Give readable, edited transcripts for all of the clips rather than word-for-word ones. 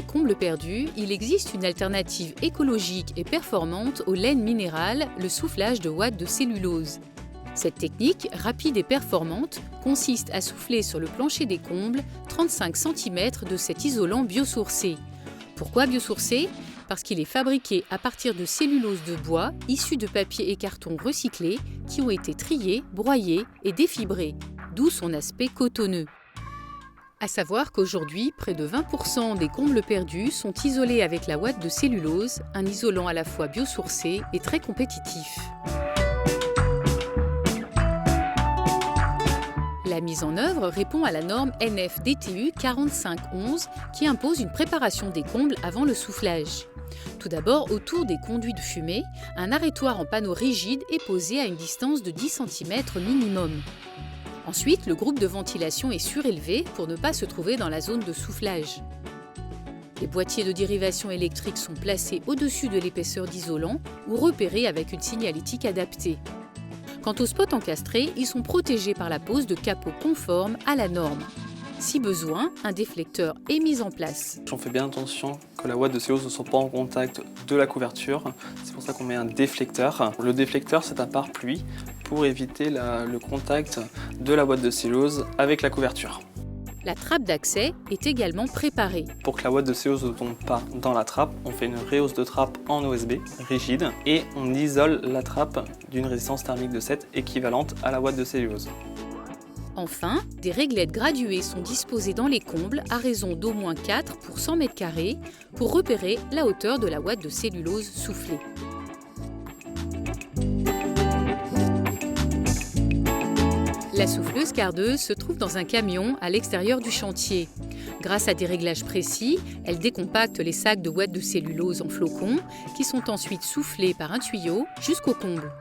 les combles perdus, il existe une alternative écologique et performante aux laines minérales, le soufflage de ouate de cellulose. Cette technique, rapide et performante, consiste à souffler sur le plancher des combles 35 cm de cet isolant biosourcé. Pourquoi biosourcé ? Parce qu'il est fabriqué à partir de cellulose de bois issus de papier et carton recyclés qui ont été triés, broyés et défibrés, d'où son aspect cotonneux. À savoir qu'aujourd'hui, près de 20% des combles perdus sont isolés avec la ouate de cellulose, un isolant à la fois biosourcé et très compétitif. La mise en œuvre répond à la norme NF-DTU 4511 qui impose une préparation des combles avant le soufflage. Tout d'abord, autour des conduits de fumée, un arrêtoir en panneau rigide est posé à une distance de 10 cm minimum. Ensuite, le groupe de ventilation est surélevé pour ne pas se trouver dans la zone de soufflage. Les boîtiers de dérivation électrique sont placés au-dessus de l'épaisseur d'isolant ou repérés avec une signalétique adaptée. Quant aux spots encastrés, ils sont protégés par la pose de capots conformes à la norme. Si besoin, un déflecteur est mis en place. On fait bien attention que la ouate de cellulose ne soit pas en contact de la couverture. C'est pour ça qu'on met un déflecteur. Le déflecteur, c'est un pare-pluie pour éviter le contact de la ouate de cellulose avec la couverture. La trappe d'accès est également préparée. Pour que la ouate de cellulose ne tombe pas dans la trappe, on fait une rehausse de trappe en OSB rigide et on isole la trappe d'une résistance thermique de 7 équivalente à la ouate de cellulose. Enfin, des réglettes graduées sont disposées dans les combles à raison d'au moins 4 pour 100 m² pour repérer la hauteur de la ouate de cellulose soufflée. La souffleuse cardeuse se trouve dans un camion à l'extérieur du chantier. Grâce à des réglages précis, elle décompacte les sacs de ouate de cellulose en flocons qui sont ensuite soufflés par un tuyau jusqu'au comble.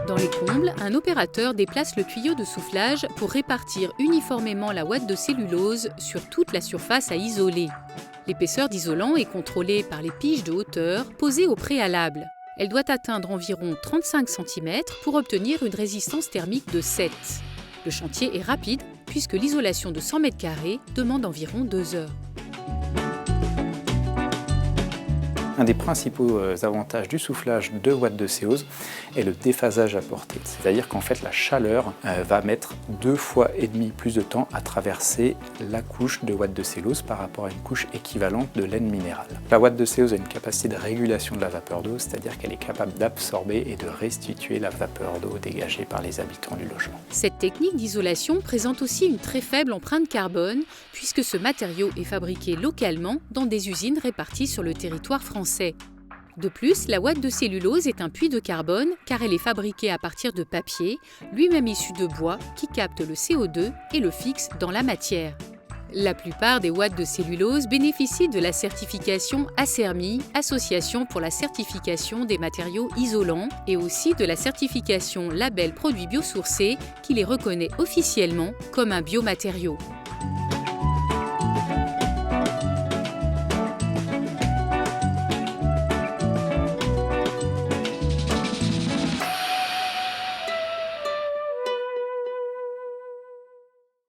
Dans les combles, un opérateur déplace le tuyau de soufflage pour répartir uniformément la ouate de cellulose sur toute la surface à isoler. L'épaisseur d'isolant est contrôlée par les piges de hauteur posées au préalable. Elle doit atteindre environ 35 cm pour obtenir une résistance thermique de 7. Le chantier est rapide puisque l'isolation de 100 m² demande environ 2 heures. Un des principaux avantages du soufflage de ouate de cellulose est le déphasage apporté. C'est-à-dire qu'en fait la chaleur va mettre 2,5 fois plus de temps à traverser la couche de ouate de cellulose par rapport à une couche équivalente de laine minérale. La ouate de cellulose a une capacité de régulation de la vapeur d'eau, c'est-à-dire qu'elle est capable d'absorber et de restituer la vapeur d'eau dégagée par les habitants du logement. Cette technique d'isolation présente aussi une très faible empreinte carbone puisque ce matériau est fabriqué localement dans des usines réparties sur le territoire français. De plus, la ouate de cellulose est un puits de carbone car elle est fabriquée à partir de papier, lui-même issu de bois, qui capte le CO2 et le fixe dans la matière. La plupart des ouates de cellulose bénéficient de la certification ACERMI, Association pour la certification des matériaux isolants, et aussi de la certification Label Produits Biosourcés qui les reconnaît officiellement comme un biomatériau.